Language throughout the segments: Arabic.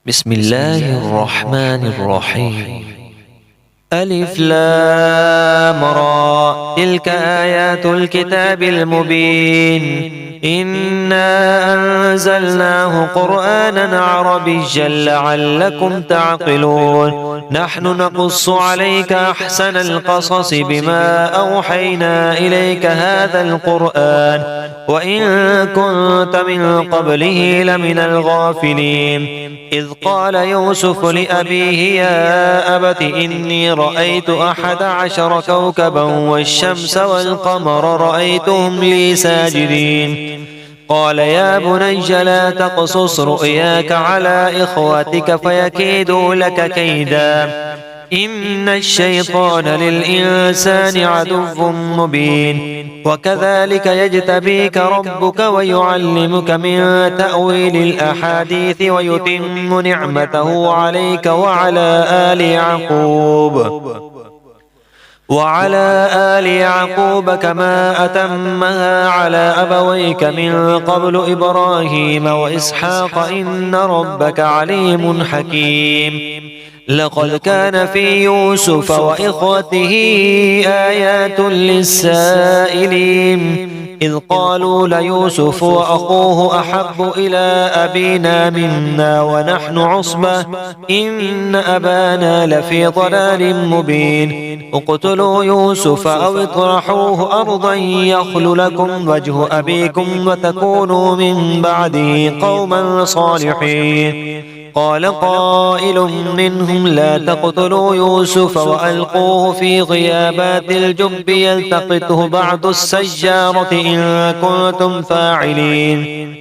بسم الله الرحمن الرحيم. ألف لام را، تلك آيات الكتاب المبين. إنا أنزلناه قرآنا عربيا لعلكم تعقلون. نحن نقص عليك أحسن القصص بما أوحينا إليك هذا القرآن وإن كنت من قبله لمن الغافلين. إذ قال يوسف لأبيه يا أبت إني رأيت 11 كوكبا والشمس والقمر رأيتهم لي ساجدين. قال يا بني لا تقصص رؤياك على إخوتك فيكيدوا لك كيدا إن الشيطان للإنسان عدو مبين. وكذلك يجتبيك ربك ويعلمك من تأويل الأحاديث ويتم نعمته عليك وعلى آل يعقوب كما أتمها على أبويك من قبل إبراهيم وإسحاق إن ربك عليم حكيم. لقد كان في يوسف وإخوته آيات للسائلين إذ قالوا ليوسف وأخوه أحب إلى أبينا منا ونحن عصبة إن أبانا لفي ضلال مبين. اقتلوا يوسف أو اطرحوه أرضا يخل لكم وجه أبيكم وتكونوا من بعده قوما صالحين. قال قائل منهم لا تقتلوا يوسف وألقوه في غيابات الجب يلتقطه بعض السيارة إن كنتم فاعلين.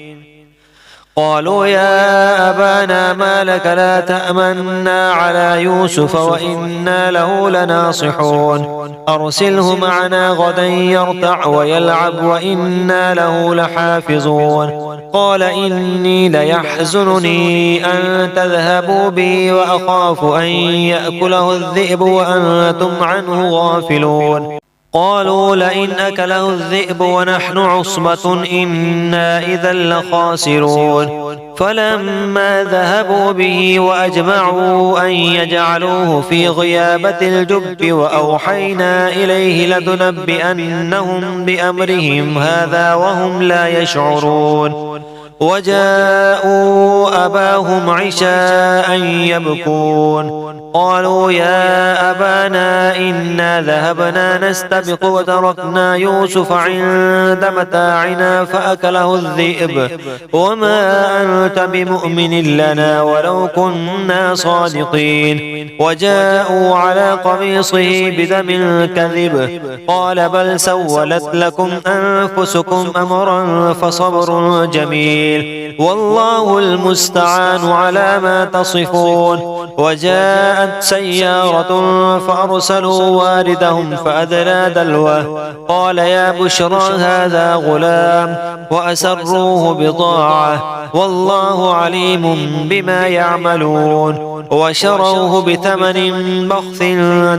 قالوا يا أبانا ما لك لا تأمنا على يوسف وإنا له لناصحون. أرسله معنا غدا يرتع ويلعب وإنا له لحافظون. قال إني ليحزنني أن تذهبوا بي وأخاف أن يأكله الذئب وأنتم عنه غافلون. قالوا لئن أكله الذئب ونحن عصبة إنا إذا لخاسرون. فلما ذهبوا به وأجمعوا أن يجعلوه في غيابة الجب وأوحينا إليه لتنبئنهم بأمرهم هذا وهم لا يشعرون. وجاءوا أباهم عشاء يبكون. قالوا يا أبانا إنا ذهبنا نستبق وتركنا يوسف عند متاعنا فأكله الذئب وما أنت بمؤمن لنا ولو كنا صادقين. وجاءوا على قميصه بدم كذب قال بل سولت لكم أنفسكم أمرا فصبر جميل والله المستعان على ما تصفون. وجاءت سيارة فأرسلوا واردهم فأدلى دلوه قال يا بشرى هذا غلام وأسروه بضاعة والله عليم بما يعملون. وشروه بثمن بخس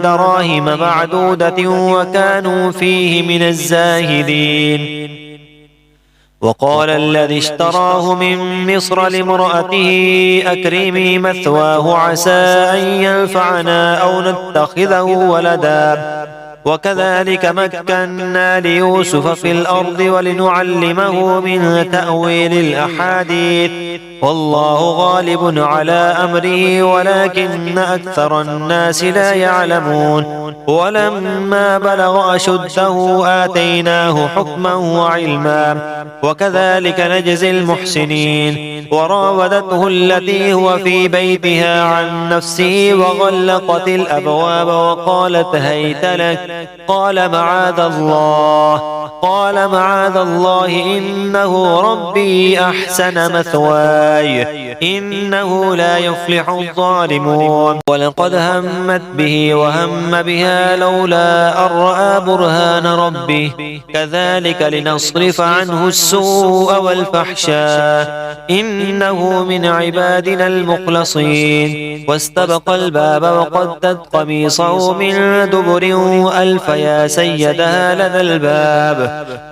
دراهم معدودة وكانوا فيه من الزاهدين. وقال الذي اشتراه من مصر لامرأته أكرمي مثواه عسى أن ينفعنا أو نتخذه ولدا. وكذلك مكنا ليوسف في الأرض ولنعلمه من تأويل الأحاديث والله غالب على أمره ولكن أكثر الناس لا يعلمون. ولما بلغ أشده آتيناه حكما وعلما وكذلك نجزي المحسنين. وراودته التي هو في بيتها عن نفسه وغلقت الأبواب وقالت هيت لك قال معاذ الله إنه ربي أحسن مثواي إنه لا يفلح الظالمون. ولقد همت به وهم بها لولا أن رأى برهان ربه كذلك لنصرف عنه السوء والفحشاء إنه من عبادنا المخلصين. واستبق الباب وقدت قميصه من دبر وألف يا سيدها لدى الباب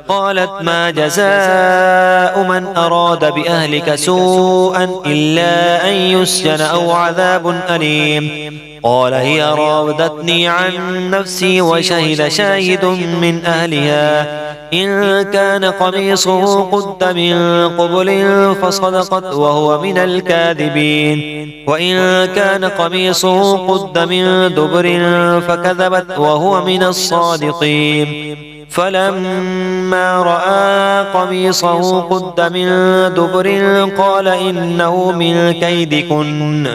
قالت ما جزاء من أراد بأهلك سوءا إلا أن يسجن أو عذاب أليم. قال هي راودتني عن نفسي وشهد شاهد من أهلها إن كان قميصه قد من قبل فصدقت وهو من الكاذبين وإن كان قميصه قد من دبر فكذبت وهو من الصادقين. فلما رأى قميصه قد من دبر قال إنه من كيدكن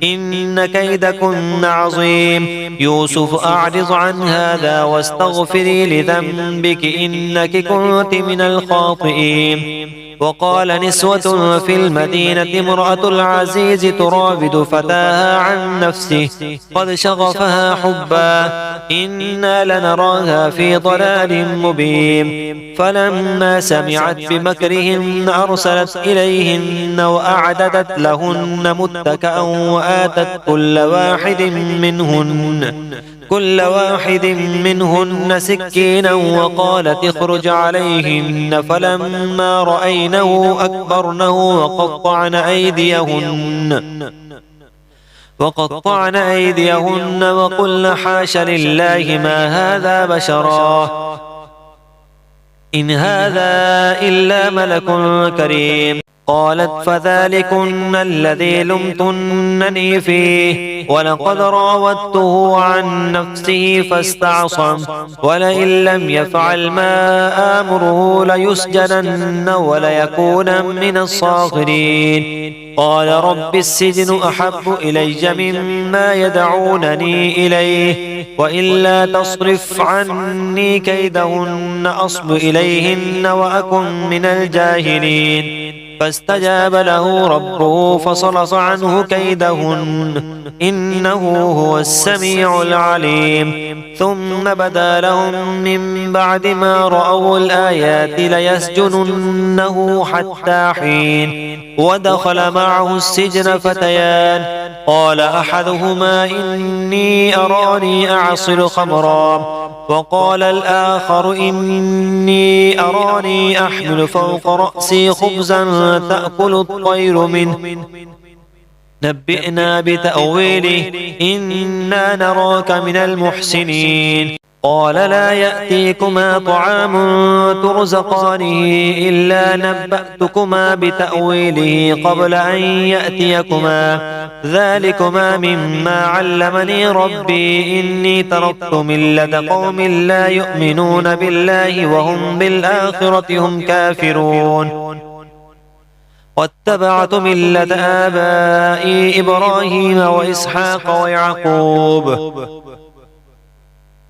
إن كيدكن عظيم. يوسف أعرض عن هذا واستغفري لذنبك إنك كنت من الخاطئين. وقال نسوة في المدينة امرأة العزيز تراود فتاها عن نفسه قد شغفها حبا إنا لنراها في ضلال مبين. فلما سمعت بمكرهن أرسلت إليهن وأعددت لهن متكأ وآتت كل واحد منهن سكينا وقالت اخرج عليهن. فلما رأينه أكبرنه وقطعن أيديهن وقلن حاش لله ما هذا بشرا إن هذا إلا ملك كريم. قالت فذلكن الذي لمتنني فيه ولقد راودته عن نفسه فاستعصم ولئن لم يفعل ما آمره ليسجنن وليكون من الصاغرين. قال رب السجن أحب إلي مما يدعونني إليه وإلا تصرف عني كيدهن أصب إليهن وأكن من الجاهلين. فاستجاب له ربه فصرف عنه كيدهن إنه هو السميع العليم. ثم بدا لهم من بعد ما رأوا الآيات ليسجننه حتى حين. ودخل معه السجن فتيان قال أحدهما إني أراني أعصر خمرا وقال الآخر إني أراني أحمل فوق رأسي خبزا تأكل الطير منه نبئنا بتأويله إنا نراك من المحسنين. قال لا يأتيكما طعام ترزقانه إلا نبأتكما بتأويله قبل أن يأتيكما ذلكما مما علمني ربي إني تركت ملة قوم لا يؤمنون بالله وهم بالآخرة هم كافرون واتبعت ملة آبائي إبراهيم وإسحاق ويعقوب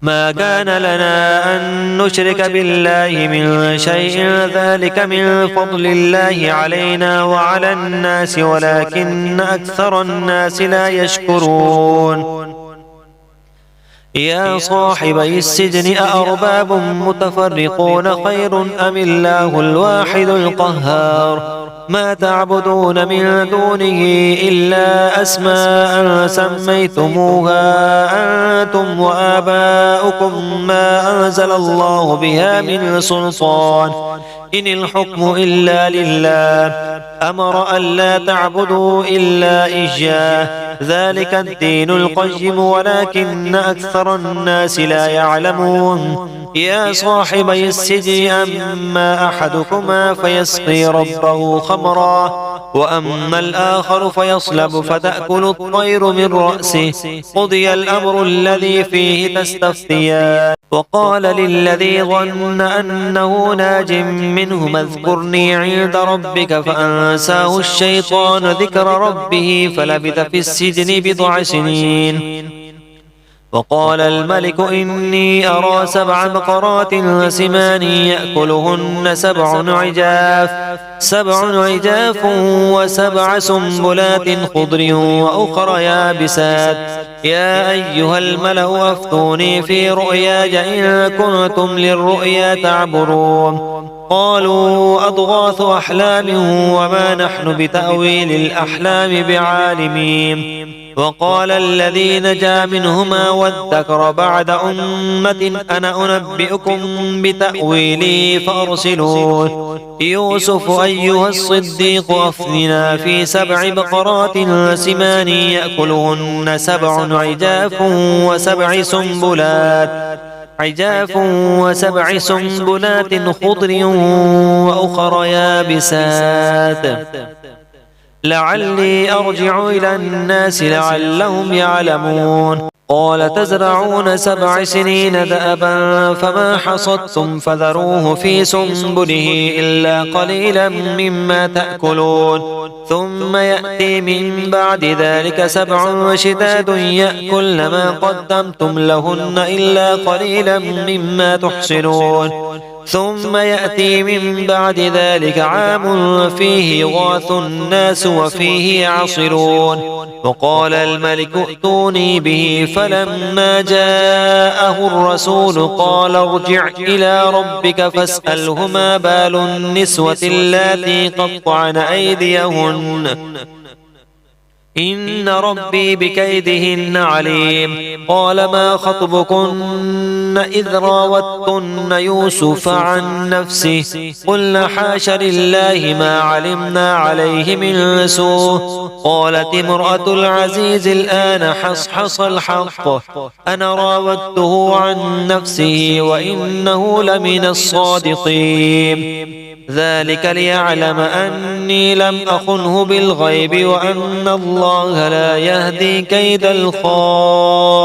ما كان لنا أن نشرك بالله من شيء ذلك من فضل الله علينا وعلى الناس ولكن أكثر الناس لا يشكرون. يا صاحبي السجن أأرباب متفرقون خير أم الله الواحد القهار ما تعبدون من دونه إلا أسماء سميتموها أنتم وآباؤكم ما أنزل الله بها من سلطان إن الحكم إلا لله أمر ألا تعبدوا إلا إياه ذلك الدين القيم ولكن أكثر الناس لا يعلمون. يا صاحبي السجن أما أحدكما فيسقي ربه خمرا وأما الآخر فيصلب فتأكل الطير من رأسه قضي الأمر الذي فيه تستفتيان. وقال للذي ظن أنه ناج منهما اذكرني عند ربك فأنساه الشيطان ذكر ربه فلبث في السجن بضع سنين. وقال الملك إني أرى 7 بقرات سمان يأكلهن 7 عجاف و7 سنبلات خضر وأخر يابسات يا أيها الملأ أفتوني في رؤياي إن كنتم للرؤيا تعبرون. قالوا أضغاث أحلام وما نحن بتأويل الأحلام بعالمين. وقال الذي نجا منهما وادكر بعد أمة أنا أنبئكم بتأويلي فأرسلون يوسف أيها الصديق أفتنا في 7 بقرات سمان يأكلهن 7 عجاف و7 سنبلات خضر وأخر يابسات لعلي أرجع إلى الناس لعلهم يعلمون قال تزرعون 7 سنين دأبا فما حصدتم فذروه في سنبله إلا قليلا مما تأكلون ثم يأتي من بعد ذلك 7 شداد يأكلن ما قدمتم لهن إلا قليلا مما تحصنون ثم يأتي من بعد ذلك عام فيه يغاث الناس وفيه يعصرون وقال الملك ائتوني به فلما جاءه الرسول قال ارجع إلى ربك فاسأله ما بال النسوة اللاتي قطعن أيديهن إن ربي بكيدهن عليم قال ما خطبكن إذ راوتن يوسف عن نفسه قلنا حاش لله ما علمنا عليه من سوء قالت امرأة العزيز الآن حصحص الحق أنا راودته عن نفسه وإنه لمن الصادقين ذلك ليعلم أني لم أخنه بالغيب وأن الله لا يهدي كيد الخائنين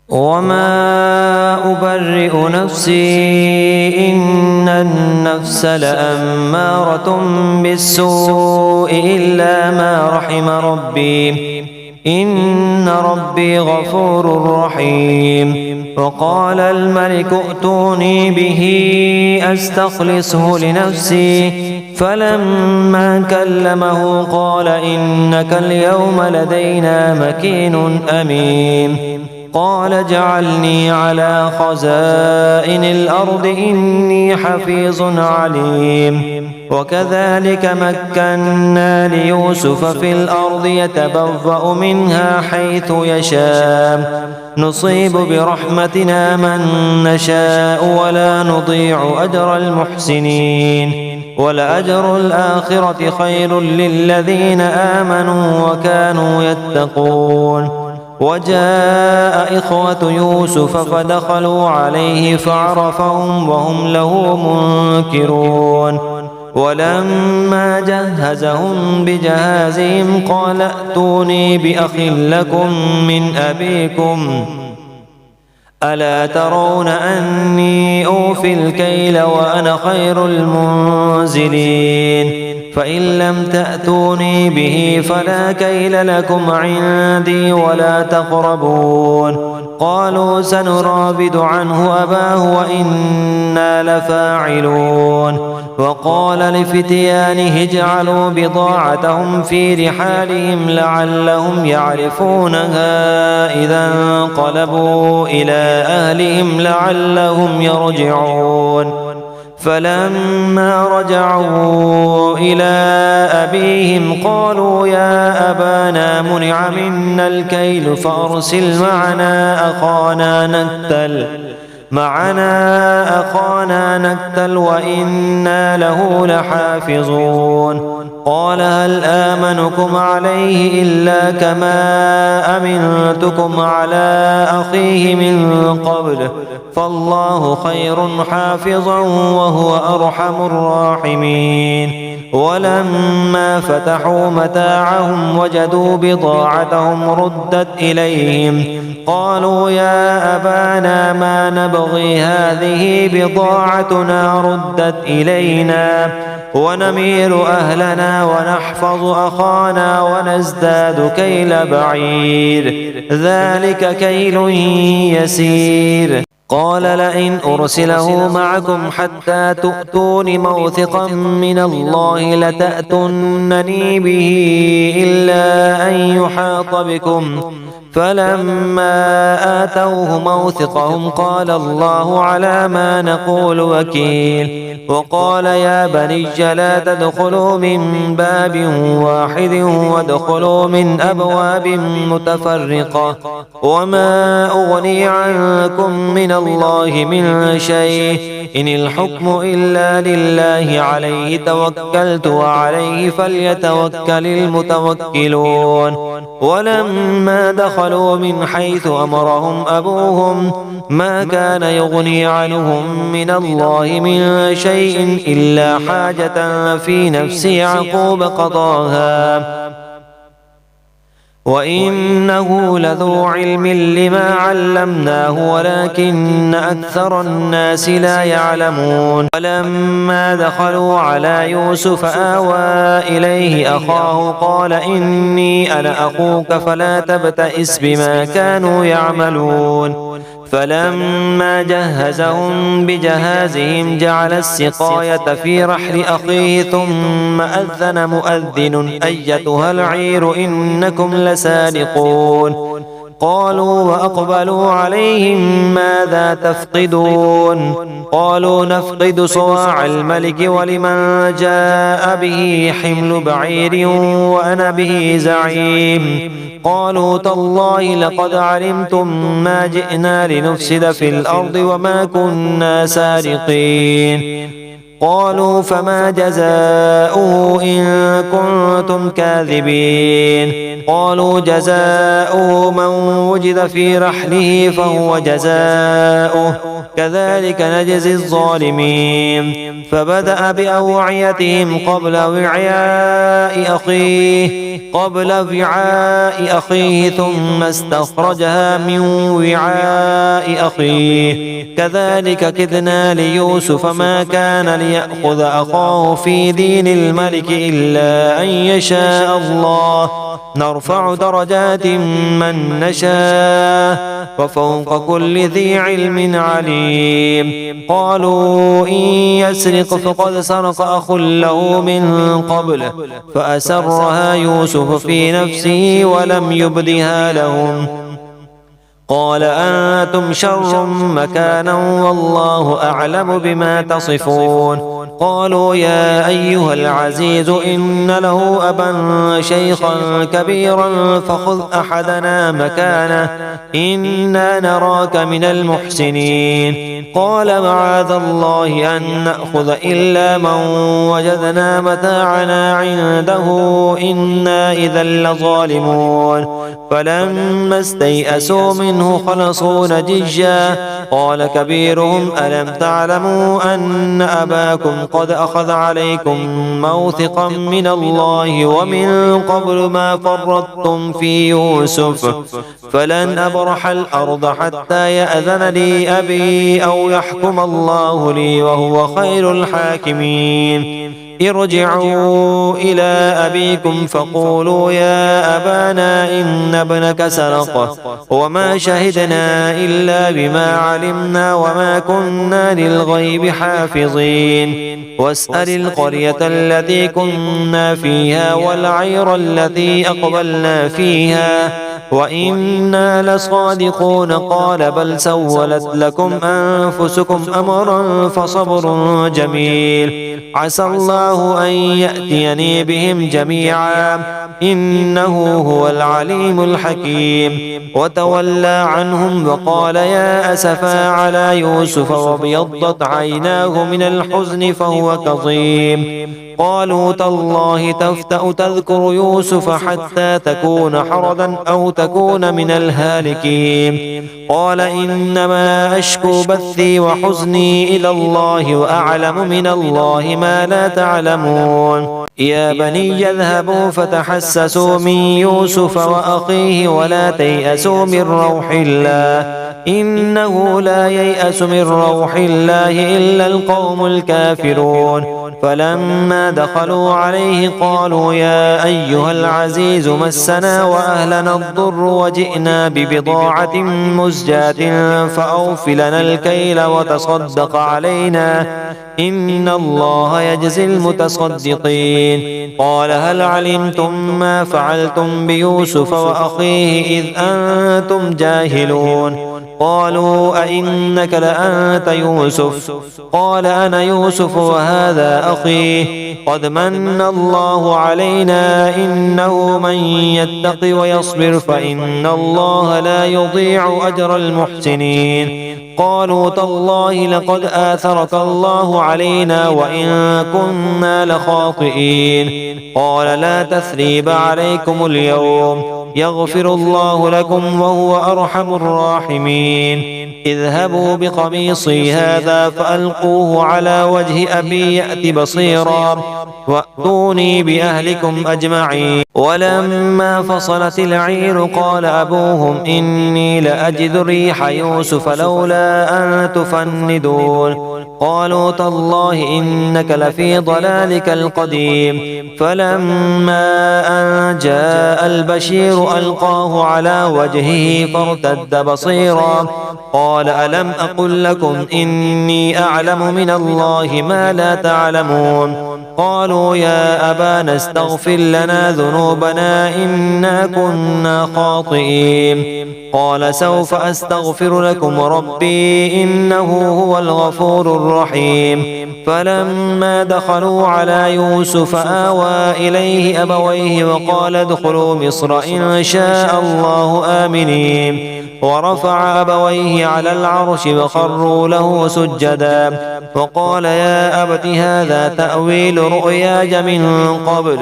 وما أبرئ نفسي إن النفس لأمارة بالسوء إلا ما رحم ربي إن ربي غفور رحيم وقال الملك ائتوني به أستخلصه لنفسي فلما كلمه قال إنك اليوم لدينا مكين أمين قال اجعلني على خزائن الأرض إني حفيظ عليم وكذلك مكنا ليوسف في الأرض يتبوأ منها حيث يشاء نصيب برحمتنا من نشاء ولا نضيع أجر المحسنين ولأجر الآخرة خير للذين آمنوا وكانوا يتقون وجاء إخوة يوسف فدخلوا عليه فعرفهم وهم له منكرون ولما جهزهم بجهازهم قال ائتوني بأخ لكم من أبيكم ألا ترون أني أوفي الكيل وأنا خير المنزلين فإن لم تأتوني به فلا كيل لكم عندي ولا تقربون قالوا سنراود عنه أباه وإنا لفاعلون وقال لفتيانه اجعلوا بضاعتهم في رحالهم لعلهم يعرفونها إذا انقلبوا إلى أهلهم لعلهم يرجعون فلما رجعوا إلى أبيهم قالوا يا أبانا منع منا الكيل فأرسل معنا أخانا نكتل وإنا له لحافظون قال هل آمنكم عليه إلا كما أمنتكم على أخيه من قبل فالله خير حافظا وهو أرحم الراحمين ولما فتحوا متاعهم وجدوا بضاعتهم ردت إليهم قالوا يا أبانا ما نبغي هذه بضاعتنا ردت إلينا ونمير أهلنا ونحفظ أخانا ونزداد كيل بعير ذلك كيل يسير قال لئن أرسله معكم حتى تؤتون موثقا من الله لتأتونني به إلا أن يحاط بكم فلما آتوه موثقهم قال الله على ما نقول وكيل. وقال يا بني لا تدخلوا من باب واحد وادخلوا من أبواب متفرقة وما أغني عنكم من الله من شيء إن الحكم إلا لله عليه توكلت وعليه فليتوكل المتوكلون. ولما دخلوا من حيث أمرهم أبوهم ما كان يغني عنهم من الله من شيء إلا حاجة في نفس يعقوب قضاها وإنه لذو علم لما علمناه ولكن أكثر الناس لا يعلمون. ولما دخلوا على يوسف آوى إليه أخاه قال إني أنا أخوك فلا تبتئس بما كانوا يعملون. فلما جهزهم بجهازهم جعل السقاية في رحل أخيه ثم أذن مؤذن أيتها العير إنكم لسارقون. قالوا وأقبلوا عليهم ماذا تفقدون؟ قالوا نفقد صواع الملك ولمن جاء به حمل بعير وأنا به زعيم. قالوا تالله لقد علمتم ما جئنا لنفسد في الأرض وما كنا سارقين. قالوا فما جزاؤه إن كنتم كاذبين؟ قالوا جزاؤه من وجد في رحله فهو جزاؤه كذلك نجزي الظالمين. فبدأ بأوعيتهم قبل وعاء أخيه ثم استخرجها من وعاء أخيه كذلك كدنا ليوسف ما كان ليأخذ أخاه في دين الملك إلا أن يشاء الله نرفع درجات من نشاء وفوق كل ذي علم عليم. قالوا إن يسرق فقد سرق أخ له من قبل فأسرها يوسف في نفسه ولم يبدها لهم. قال أنتم شر مكانا والله أعلم بما تصفون. قالوا يا أيها العزيز إن له أبا شيخا كبيرا فخذ أحدنا مكانه إنا نراك من المحسنين. قال معاذ الله أن نأخذ إلا من وجدنا متاعنا عنده إنا إذا لظالمون. فلما استيئسوا منه خلصوا نجيا. قال كبيرهم ألم تعلموا أن أباكم قد أخذ عليكم موثقا من الله ومن قبل ما فرطتم في يوسف فلن أبرح الأرض حتى يأذن لي أبي أو يحكم الله لي وهو خير الحاكمين. ارجعوا إلى أبيكم فقولوا يا أبانا إن ابنك سرق وما شهدنا إلا بما علمنا وما كنا للغيب حافظين. واسأل القرية التي كنا فيها والعير التي أقبلنا فيها وإنا لصادقون. قال بل سولت لكم أنفسكم أمرا فصبر جميل عسى الله أن يأتيني بهم جميعا إنه هو العليم الحكيم. وتولى عنهم وقال يا أسفا على يوسف وابيضت عيناه من الحزن فهو كظيم. قالوا تالله تفتأ تذكر يوسف حتى تكون حردا أو تكون من الهالكين. قال إنما أشكو بثي وحزني إلى الله وأعلم من الله ما لا تعلمون. يا بني اذهبوا فتحسسوا من يوسف وأخيه ولا تيأسوا من روح الله إنه لا ييأس من روح الله إلا القوم الكافرون. فلما دخلوا عليه قالوا يا أيها العزيز مسنا وأهلنا الضر وجئنا ببضاعة مزجاة فأوف لنا الكيل وتصدق علينا إن الله يجزي المتصدقين. قال هل علمتم ما فعلتم بيوسف وأخيه إذ أنتم جاهلون؟ قالوا أئنك لأنت يوسف؟ قال أنا يوسف وهذا أخي قد من الله علينا إنه من يتق ويصبر فإن الله لا يضيع أجر المحسنين. قالوا تالله لقد آثرك الله علينا وإن كنا لخاطئين. قال لا تثريب عليكم اليوم يغفر الله لكم وهو أرحم الراحمين. اذهبوا بقميصي هذا فألقوه على وجه أبي يأت بصيرا وأتوني بأهلكم أجمعين. ولما فصلت العير قال أبوهم إني لأجد ريح يوسف لولا أن تفندون. قالوا تالله إنك لفي ضلالك القديم. فلما أن جاء البشير ألقاه على وجهه فارتد بصيرا قال ألم أقل لكم إني أعلم من الله ما لا تعلمون؟ قالوا يا أبانا استغفر لنا ذنوبنا إنا كنا خاطئين. قال سوف أستغفر لكم ربي إنه هو الغفور الرحيم. فلما دخلوا على يوسف آوى إليه أبويه وقال ادخلوا مصر إن شاء الله آمنين. ورفع أبويه على العرش وخروا له سجدا وقال يا أبت هذا تأويل رؤياي من قبل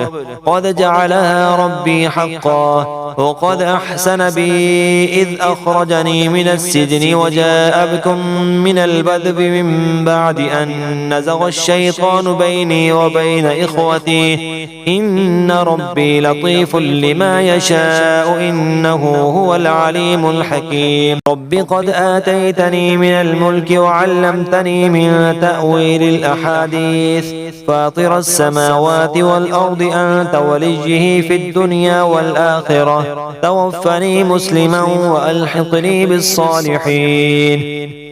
قد جعلها ربي حقا وقد أحسن بي إذ أخرجني من السجن وجاء بكم من البدو من بعد أن نزغ الشيطان بيني وبين إخوتي إن ربي لطيف لما يشاء إنه هو العليم الحكيم. رب قد آتيتني من الملك وعلمتني من تأويل الأحاديث فاطر السماوات والأرض أنت وليه في الدنيا والآخرة توفني مسلما وألحقني بالصالحين.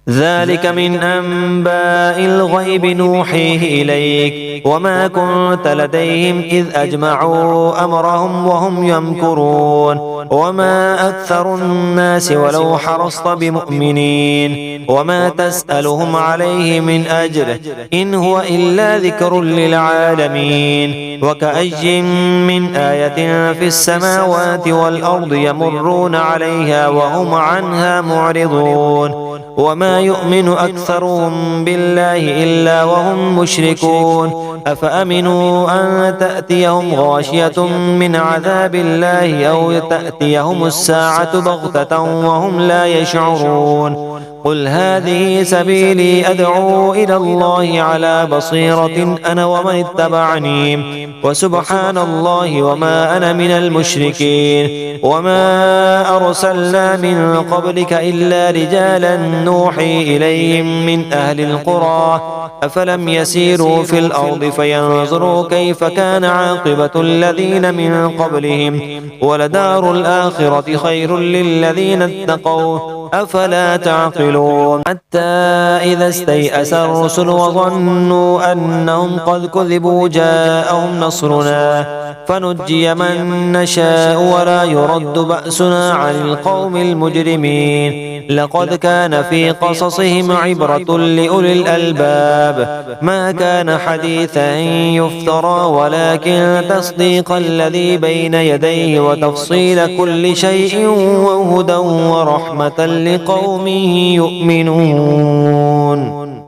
ذلك من أنباء الغيب نوحيه إليك وما كنت لديهم إذ أجمعوا أمرهم وهم يمكرون وما أكثر الناس ولو حرصت بمؤمنين وما تسألهم عليه من أجر إن هو إلا ذكر للعالمين. وكأي من آية في السماوات والأرض يمرون عليها وهم عنها معرضون وما يؤمن أكثرهم بالله إلا وهم مشركون. أفأمنوا أن تأتيهم غاشية من عذاب الله أو تأتيهم الساعة بغتة وهم لا يشعرون. قل هذه سبيلي أدعو إلى الله على بصيرة أنا ومن اتبعني وسبحان الله وما أنا من المشركين. وما أرسلنا من قبلك إلا رجالا نوحي إليهم من أهل القرى أفلم يسيروا في الأرض فينظروا كيف كان عاقبة الذين من قبلهم ولدار الآخرة خير للذين اتقوا أفلا تعقلون. حتى إذا استيأس الرسل وظنوا أنهم قد كذبوا جاءهم نصرنا فنجي من نشاء ولا يرد بأسنا عن القوم المجرمين. لقد كان في قصصهم عبرة لأولي الألباب ما كان حديثا يفترى ولكن تصديق الذي بين يديه وتفصيل كل شيء وهدى ورحمة لقوم يؤمنون.